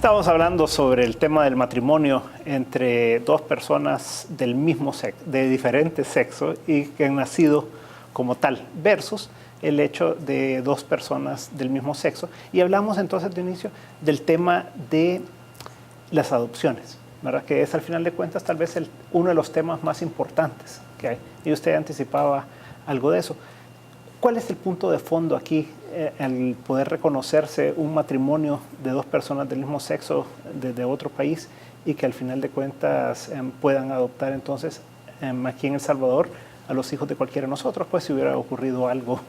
Estamos hablando sobre el tema del matrimonio entre dos personas del mismo sexo, de diferente sexo y que han nacido como tal, versus el hecho de dos personas del mismo sexo. Y hablamos entonces de inicio del tema de las adopciones, ¿verdad? Que es al final de cuentas tal vez uno de los temas más importantes que hay. Y usted anticipaba algo de eso. ¿Cuál es el punto de fondo aquí, el poder reconocerse un matrimonio de dos personas del mismo sexo desde otro país y que al final de cuentas puedan adoptar entonces aquí en El Salvador a los hijos de cualquiera de nosotros, pues si hubiera ocurrido algo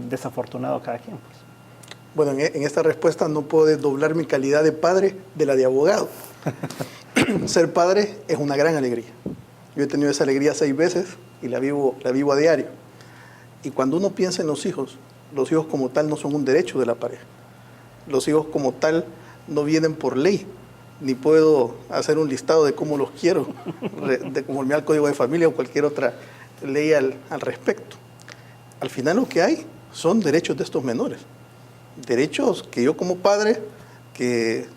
desafortunado a cada quien? Pues. Bueno, en esta respuesta no puedo desdoblar mi calidad de padre de la de abogado. Ser padre es una gran alegría. Yo he tenido esa alegría 6 veces y la vivo a diario. Y cuando uno piensa en los hijos como tal no son un derecho de la pareja. Los hijos como tal no vienen por ley, ni puedo hacer un listado de cómo los quiero, de conforme al Código de Familia o cualquier otra ley al respecto. Al final lo que hay son derechos de estos menores. Derechos que yo como padre, que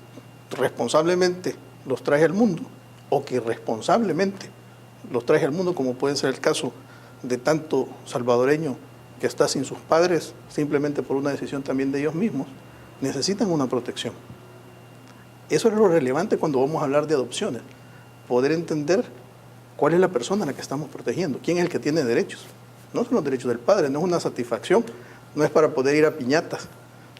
responsablemente los traje al mundo, o que irresponsablemente los traje al mundo, como puede ser el caso de tanto salvadoreño que está sin sus padres, simplemente por una decisión también de ellos mismos, necesitan una protección. Eso es lo relevante cuando vamos a hablar de adopciones, poder entender cuál es la persona a la que estamos protegiendo, quién es el que tiene derechos. No son los derechos del padre, no es una satisfacción, no es para poder ir a piñatas,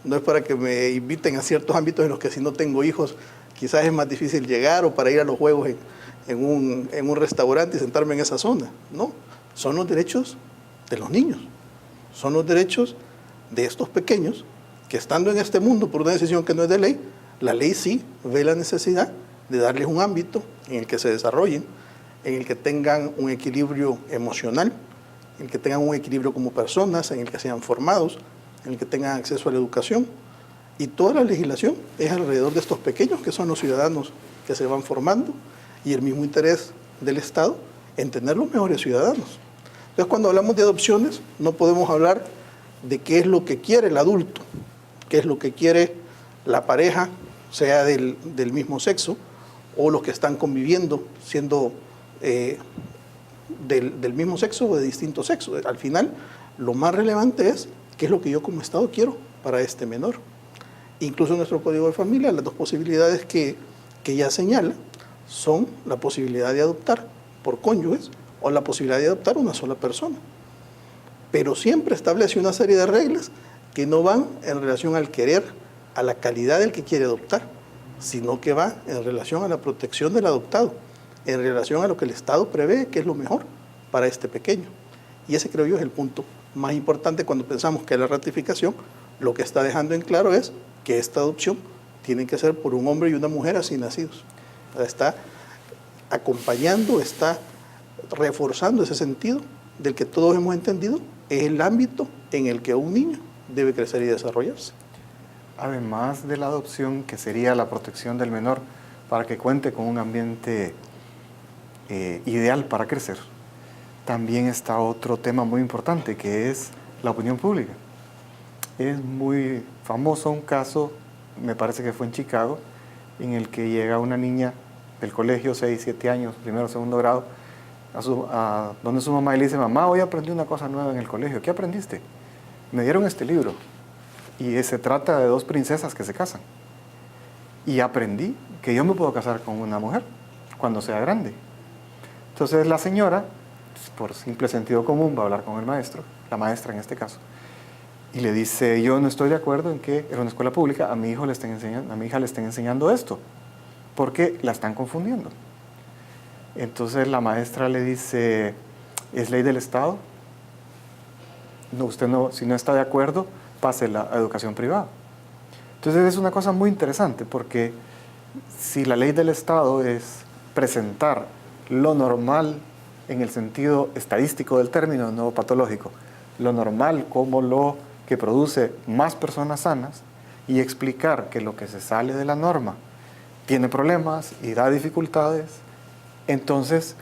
no es para que me inviten a ciertos ámbitos en los que si no tengo hijos quizás es más difícil llegar, o para ir a los juegos en un restaurante y sentarme en esa zona. No, son los derechos de los niños, son los derechos de estos pequeños que estando en este mundo por una decisión que no es de ley, la ley sí ve la necesidad de darles un ámbito en el que se desarrollen, en el que tengan un equilibrio emocional, en el que tengan un equilibrio como personas, en el que sean formados, en el que tengan acceso a la educación. Y toda la legislación es alrededor de estos pequeños que son los ciudadanos que se van formando, y el mismo interés del Estado en tener los mejores ciudadanos. Entonces, cuando hablamos de adopciones, no podemos hablar de qué es lo que quiere el adulto, qué es lo que quiere la pareja, sea del mismo sexo, o los que están conviviendo siendo del mismo sexo o de distinto sexo. Al final, lo más relevante es qué es lo que yo como Estado quiero para este menor. Incluso en nuestro Código de Familia, las dos posibilidades que ya señala son la posibilidad de adoptar por cónyuges o la posibilidad de adoptar una sola persona. Pero siempre establece una serie de reglas que no van en relación al querer, a la calidad del que quiere adoptar, sino que va en relación a la protección del adoptado, en relación a lo que el Estado prevé que es lo mejor para este pequeño. Y ese, creo yo, es el punto más importante cuando pensamos que la ratificación lo que está dejando en claro es que esta adopción tiene que ser por un hombre y una mujer así nacidos. Está acompañando, está reforzando ese sentido del que todos hemos entendido es el ámbito en el que un niño debe crecer y desarrollarse. Además de la adopción, que sería la protección del menor para que cuente con un ambiente ideal para crecer, también está otro tema muy importante, que es la opinión pública. Es muy famoso un caso, me parece que fue en Chicago, en el que llega una niña del colegio, 6, 7 años, primero, segundo grado, a donde su mamá y le dice: mamá, hoy aprendí una cosa nueva en el colegio. ¿Qué aprendiste? Me dieron este libro y se trata de 2 princesas que se casan. Y aprendí que yo me puedo casar con una mujer cuando sea grande. Entonces la señora, por simple sentido común, va a hablar con el maestro, la maestra en este caso, y le dice: yo no estoy de acuerdo en que en una escuela pública a mi hija le estén enseñando esto, porque la están confundiendo. Entonces la maestra le dice: ¿es ley del Estado? No, usted no, si no está de acuerdo, pásela a educación privada. Entonces es una cosa muy interesante, porque si la ley del Estado es presentar lo normal en el sentido estadístico del término, no patológico, lo normal como lo que produce más personas sanas, y explicar que lo que se sale de la norma tiene problemas y da dificultades, entonces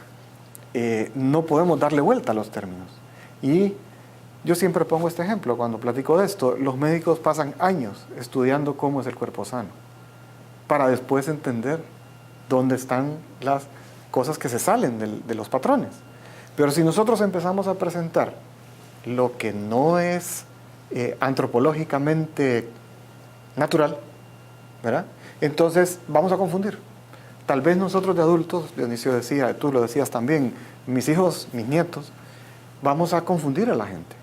no podemos darle vuelta a los términos. Y yo siempre pongo este ejemplo cuando platico de esto: los médicos pasan años estudiando cómo es el cuerpo sano, para después entender dónde están las cosas que se salen de los patrones. Pero si nosotros empezamos a presentar lo que no es antropológicamente natural, ¿verdad? Entonces vamos a confundir. Tal vez nosotros de adultos, Dionisio decía, tú lo decías también, mis hijos, mis nietos, vamos a confundir a la gente.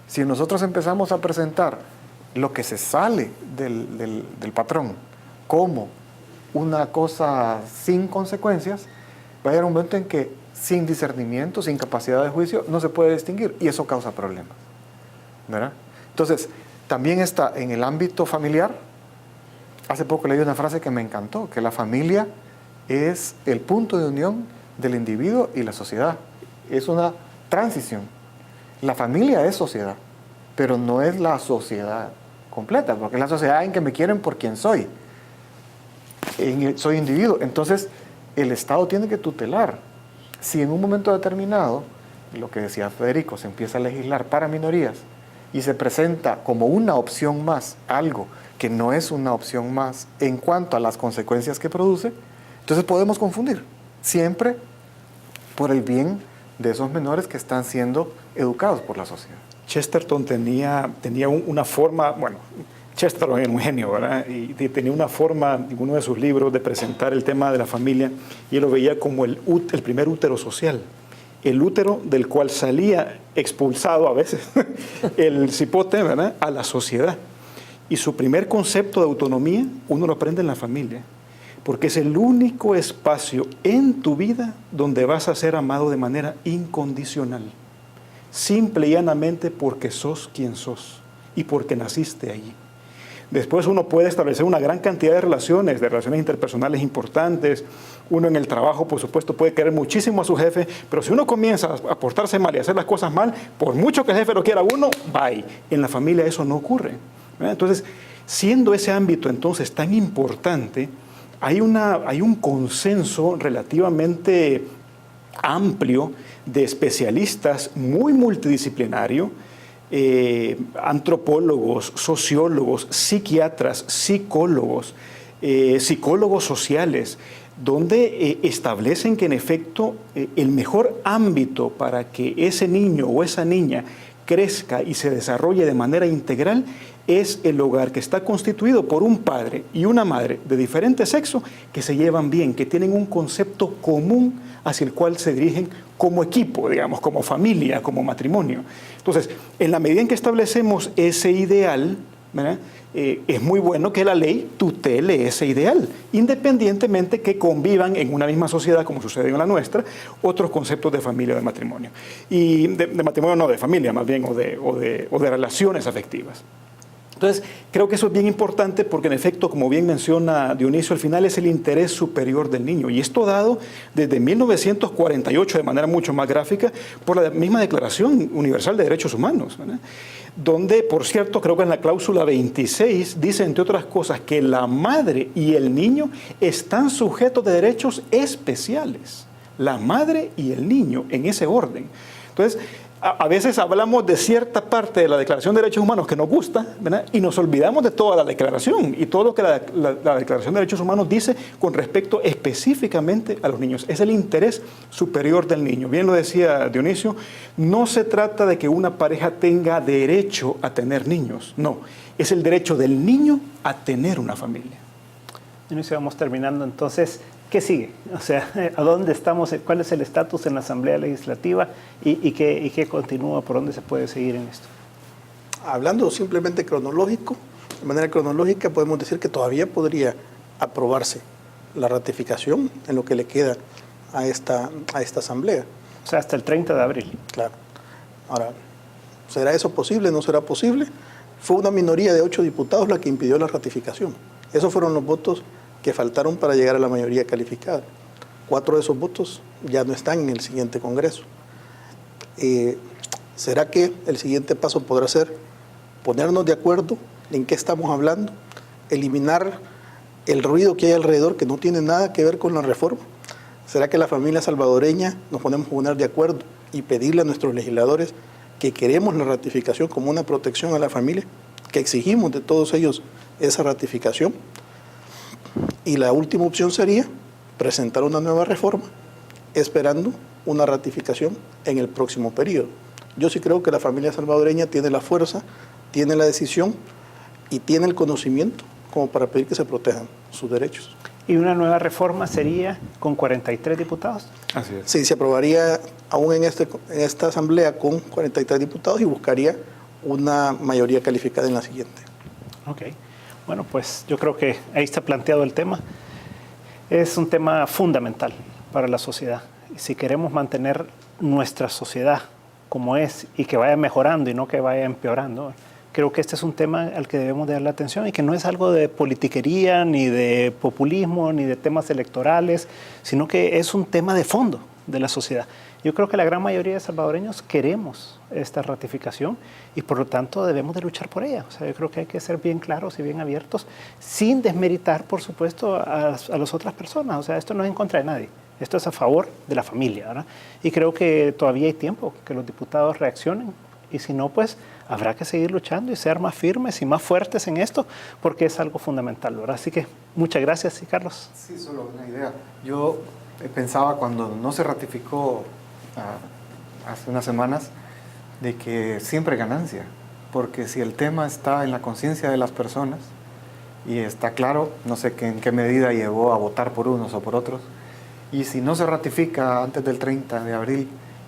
Si nosotros empezamos a presentar lo que se sale del patrón como una cosa sin consecuencias, va a llegar un momento en que sin discernimiento, sin capacidad de juicio, no se puede distinguir y eso causa problemas, ¿verdad? Entonces, también está en el ámbito familiar. Hace poco leí una frase que me encantó, que la familia es el punto de unión del individuo y la sociedad. Es una transición. La familia es sociedad, pero no es la sociedad completa, porque es la sociedad en que me quieren por quien soy. Soy individuo. Entonces, el Estado tiene que tutelar. Si en un momento determinado, lo que decía Federico, se empieza a legislar para minorías y se presenta como una opción más algo que no es una opción más en cuanto a las consecuencias que produce, entonces podemos confundir, siempre por el bien de esos menores que están siendo educados por la sociedad. Chesterton tenía una forma, bueno, Chesterton era un genio, ¿verdad? Y tenía una forma en uno de sus libros de presentar el tema de la familia, y él lo veía como el primer útero social, el útero del cual salía expulsado a veces el cipote, ¿verdad?, a la sociedad. Y su primer concepto de autonomía uno lo aprende en la familia, porque es el único espacio en tu vida donde vas a ser amado de manera incondicional, simple y llanamente porque sos quien sos y porque naciste allí. Después uno puede establecer una gran cantidad de relaciones interpersonales importantes. Uno en el trabajo, por supuesto, puede querer muchísimo a su jefe, pero si uno comienza a portarse mal y a hacer las cosas mal, por mucho que el jefe lo quiera a uno, bye. En la familia eso no ocurre, ¿verdad? Entonces, siendo ese ámbito entonces tan importante, hay un consenso relativamente amplio de especialistas muy multidisciplinario, antropólogos, sociólogos, psiquiatras, psicólogos, psicólogos sociales, donde establecen que en efecto el mejor ámbito para que ese niño o esa niña crezca y se desarrolle de manera integral es el hogar, que está constituido por un padre y una madre de diferente sexo que se llevan bien, que tienen un concepto común hacia el cual se dirigen como equipo, digamos, como familia, como matrimonio. Entonces, en la medida en que establecemos ese ideal, ¿verdad?, es muy bueno que la ley tutele ese ideal, independientemente que convivan en una misma sociedad, como sucede en la nuestra, otros conceptos de familia o de matrimonio. Y de matrimonio no, de familia más bien, o de relaciones afectivas. Entonces, creo que eso es bien importante porque, en efecto, como bien menciona Dionisio, al final es el interés superior del niño. Y esto dado desde 1948 de manera mucho más gráfica por la misma Declaración Universal de Derechos Humanos, ¿verdad?, donde, por cierto, creo que en la cláusula 26 dice, entre otras cosas, que la madre y el niño están sujetos de derechos especiales. La madre y el niño, en ese orden. Entonces, a veces hablamos de cierta parte de la Declaración de Derechos Humanos que nos gusta, ¿verdad?, y nos olvidamos de toda la declaración y todo lo que la Declaración de Derechos Humanos dice con respecto específicamente a los niños. Es el interés superior del niño. Bien lo decía Dionisio, no se trata de que una pareja tenga derecho a tener niños, no, es el derecho del niño a tener una familia. Dionisio, vamos terminando entonces. ¿Qué sigue? O sea, ¿a dónde estamos? ¿Cuál es el estatus en la Asamblea Legislativa? ¿Y qué continúa? ¿Por dónde se puede seguir en esto? Hablando simplemente cronológico, de manera cronológica podemos decir que todavía podría aprobarse la ratificación en lo que le queda a esta Asamblea. O sea, hasta el 30 de abril. Claro. Ahora, ¿será eso posible? ¿No será posible? Fue una minoría de 8 diputados la que impidió la ratificación. Esos fueron los votos que faltaron para llegar a la mayoría calificada. 4 de esos votos ya no están en el siguiente Congreso. ¿Será que el siguiente paso podrá ser ponernos de acuerdo en qué estamos hablando, eliminar el ruido que hay alrededor que no tiene nada que ver con la reforma? ¿Será que la familia salvadoreña nos ponemos a poner de acuerdo y pedirle a nuestros legisladores que queremos la ratificación como una protección a la familia, que exigimos de todos ellos esa ratificación? Y la última opción sería presentar una nueva reforma, esperando una ratificación en el próximo periodo. Yo sí creo que la familia salvadoreña tiene la fuerza, tiene la decisión y tiene el conocimiento como para pedir que se protejan sus derechos. ¿Y una nueva reforma sería con 43 diputados? Así es. Sí, se aprobaría aún en esta asamblea con 43 diputados y buscaría una mayoría calificada en la siguiente. Ok. Bueno, pues yo creo que ahí está planteado el tema. Es un tema fundamental para la sociedad. Si queremos mantener nuestra sociedad como es y que vaya mejorando y no que vaya empeorando, creo que este es un tema al que debemos de darle atención y que no es algo de politiquería, ni de populismo, ni de temas electorales, sino que es un tema de fondo de la sociedad. Yo creo que la gran mayoría de salvadoreños queremos esta ratificación y por lo tanto debemos de luchar por ella. O sea, yo creo que hay que ser bien claros y bien abiertos, sin desmeritar, por supuesto, a las otras personas. O sea, esto no es en contra de nadie. Esto es a favor de la familia, ¿verdad? Y creo que todavía hay tiempo que los diputados reaccionen y si no, pues habrá que seguir luchando y ser más firmes y más fuertes en esto porque es algo fundamental, ¿verdad? Así que muchas gracias, sí, Carlos. Sí, solo una idea. Yo pensaba cuando no se ratificó hace unas semanas de que siempre ganancia, porque si el tema está en la conciencia de las personas y está claro, no sé en qué medida llevó a votar por unos o por otros, y si no se ratifica antes del 30 de abril,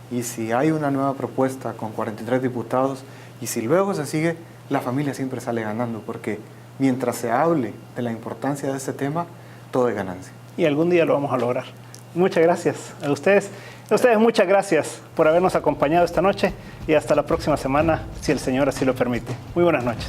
y si hay una nueva propuesta con 43 diputados, y si luego se sigue, la familia siempre sale ganando, porque mientras se hable de la importancia de este tema, todo es ganancia. Y algún día lo vamos a lograr. Muchas gracias a ustedes. A ustedes muchas gracias por habernos acompañado esta noche y hasta la próxima semana, si el Señor así lo permite. Muy buenas noches.